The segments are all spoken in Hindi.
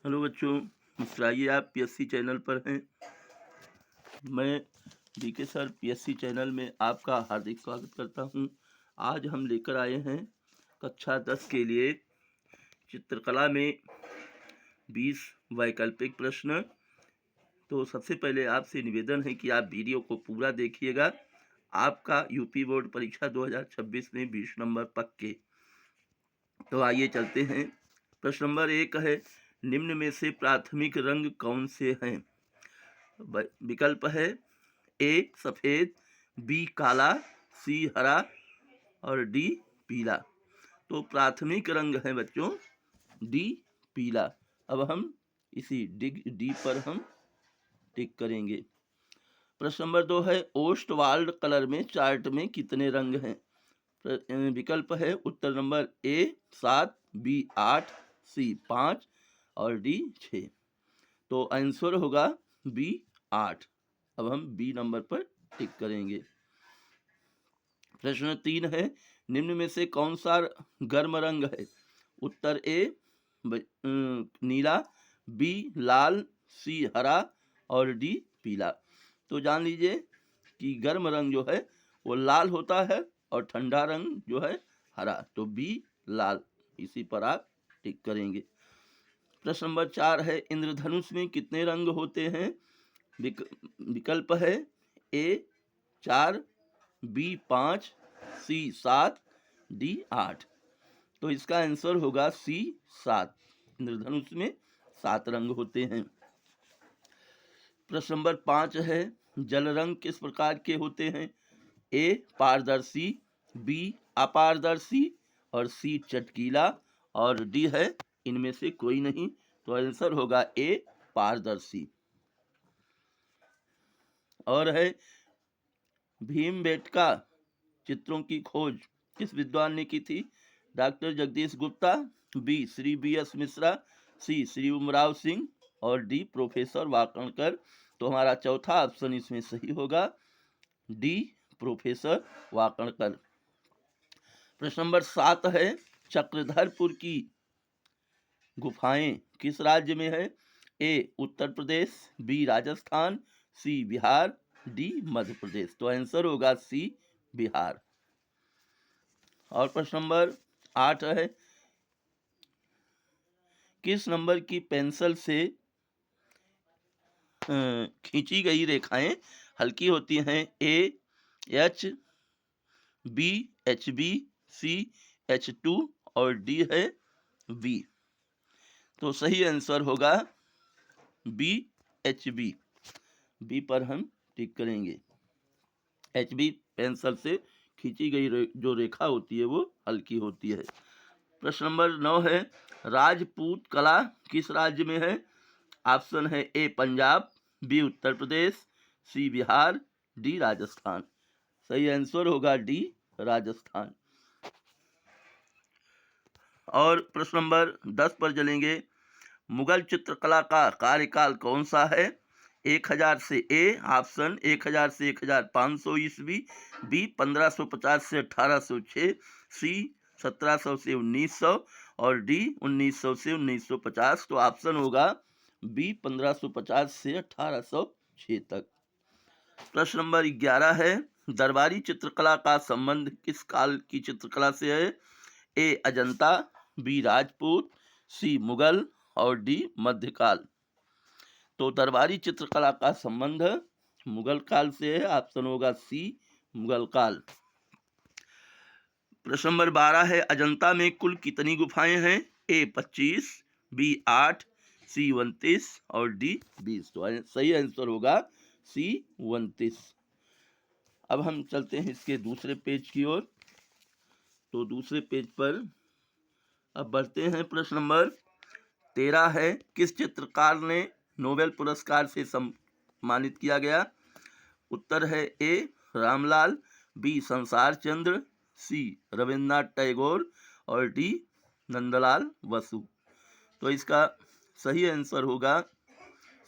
हेलो बच्चों, मुस्कुराइए। आप पीएससी चैनल पर हैं। मैं डीके सर पीएससी चैनल में आपका हार्दिक स्वागत करता हूं। आज हम लेकर आए हैं कक्षा 10 के लिए चित्रकला में 20 वैकल्पिक प्रश्न। तो सबसे पहले आपसे निवेदन है कि आप वीडियो को पूरा देखिएगा। आपका यूपी बोर्ड परीक्षा 2026 में 20 नंबर पक्के। तो आइए चलते हैं। प्रश्न नंबर 1 है, निम्न में से प्राथमिक रंग कौन से हैं? विकल्प है ए सफ़ेद, बी काला, सी हरा और डी पीला। तो प्राथमिक रंग है बच्चों डी पीला। अब हम इसी डी पर हम टिक करेंगे। प्रश्न नंबर 2 है, ओस्टवाल्ड कलर में चार्ट में कितने रंग हैं? विकल्प है उत्तर नंबर ए 7, बी 8, सी 5 और डी 6। तो आंसर होगा बी 8। अब हम बी नंबर पर टिक करेंगे। प्रश्न 3 है, निम्न में से कौन सा गर्म रंग है? उत्तर ए नीला, बी लाल, सी हरा और डी पीला। तो जान लीजिए कि गर्म रंग जो है वो लाल होता है और ठंडा रंग जो है हरा। तो बी लाल, इसी पर आप टिक करेंगे। प्रश्न नंबर 4 है, इंद्रधनुष में कितने रंग होते हैं? विकल्प है ए 4, बी 5, सी 7, डी 8। तो इसका आंसर होगा सी 7। इंद्रधनुष में 7 रंग होते हैं। प्रश्न नंबर 5 है, जल रंग किस प्रकार के होते हैं? ए पारदर्शी, बी अपारदर्शी और सी चटकीला और डी है इनमें से कोई नहीं। तो आंसर होगा ए पारदर्शी। और है, भीमबेटका चित्रों की खोज किस विद्वान ने की थी? Doctor Jagdish Gupta, B Shri B S. Mishra, C Shri Umrao Singh और डी प्रोफेसर वाकणकर। तो हमारा चौथा ऑप्शन इसमें सही होगा, डी प्रोफेसर वाकणकर। प्रश्न नंबर 7 है, चक्रधरपुर की गुफाएं किस राज्य में है? ए उत्तर प्रदेश, बी राजस्थान, सी बिहार, डी मध्य प्रदेश। तो आंसर होगा सी बिहार। और प्रश्न नंबर 8 है, किस नंबर की पेंसिल से खींची गई रेखाएं हल्की होती हैं? A H, B H B, C H2 और डी है बी। तो सही आंसर होगा बी HB। बी पर हम टिक करेंगे। HB पेंसिल से खींची गई जो रेखा होती है वो हल्की होती है। प्रश्न नंबर 9 है, राजपूत कला किस राज्य में है? ऑप्शन है ए पंजाब, बी उत्तर प्रदेश, सी बिहार, डी राजस्थान। सही आंसर होगा डी राजस्थान। और प्रश्न नंबर 10 पर चलेंगे, मुगल चित्रकला का कार्यकाल कौन सा है? 1000 से ए ऑप्शन 1000 से 1500 ईस्वी, बी 1550 से 1806, सी 1700 से 1900 और डी 1900 से 1950। तो ऑप्शन होगा बी 1550 से 1806 तक। प्रश्न नंबर 11 है, दरबारी चित्रकला का संबंध किस काल की चित्रकला से है? ए अजंता, बी राजपूत, सी मुगल और डी मध्यकाल। तो दरबारी चित्रकला का संबंध मुगल काल से है। ऑप्शन होगा सी मुगल काल। प्रश्न नंबर 12 है, अजंता में कुल कितनी गुफाएं हैं? ए 25, बी 8, सी 29 और डी 20। तो सही आंसर होगा सी 29। अब हम चलते हैं इसके दूसरे पेज की ओर। तो दूसरे पेज पर अब बढ़ते हैं। प्रश्न नंबर 13 है, किस चित्रकार ने नोबेल पुरस्कार से सम्मानित किया गया? उत्तर है ए रामलाल, बी संसार चंद्र, सी रविन्द्रनाथ टैगोर और डी नंदलाल बसु। तो इसका सही आंसर होगा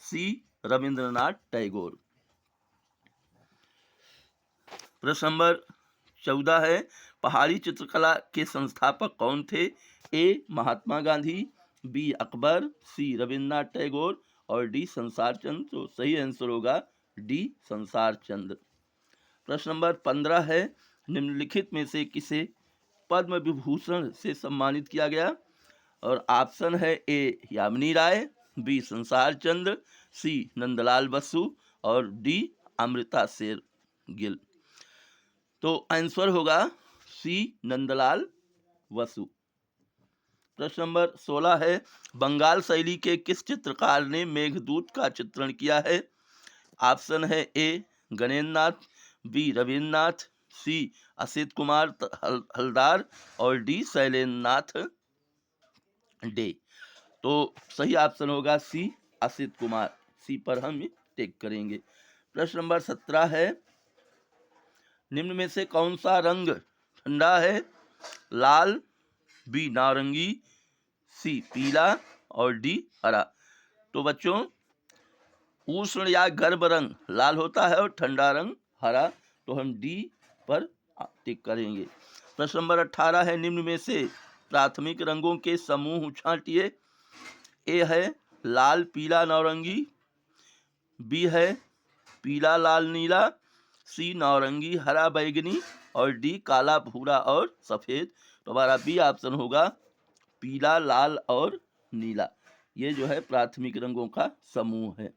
सी रविन्द्रनाथ टैगोर। प्रश्न नंबर 14 है, पहाड़ी चित्रकला के संस्थापक कौन थे? ए महात्मा गांधी, बी अकबर, सी रविन्द्रनाथ टैगोर और डी संसार चंद्र। तो सही आंसर होगा डी संसार चंद्र। प्रश्न नंबर 15 है, निम्नलिखित में से किसे पद्म विभूषण से सम्मानित किया गया? और ऑप्शन है ए यामिनी राय, बी संसार चंद्र, सी नंदलाल बसु और डी अमृता शेर गिल। तो आंसर होगा सी नंदलाल बसु। प्रश्न नंबर 16 है, बंगाल शैली के किस चित्रकार ने मेघदूत का चित्रण किया है? ऑप्शन है ए गणेन्द्र नाथ, बी रविन्द्रनाथ, सी असित कुमार हलदार और डी शैलेन्द्र नाथ डे। तो सही ऑप्शन होगा सी असित कुमार। सी पर हम टिक करेंगे। प्रश्न नंबर 17 है, निम्न में से कौन सा रंग ठंडा है? लाल, बी नारंगी, सी पीला और डी हरा। तो बच्चों उष्ण या गर्म रंग लाल होता है और ठंडा रंग हरा। तो हम डी पर टिक करेंगे। प्रश्न नंबर 18 है, निम्न में से प्राथमिक रंगों के समूह छांटिए। ए है लाल पीला नारंगी, बी है पीला लाल नीला, सी नारंगी हरा बैगनी और डी काला भूरा और सफेद। तो हमारा बी ऑप्शन होगा पीला लाल और नीला। ये जो है प्राथमिक रंगों का समूह है।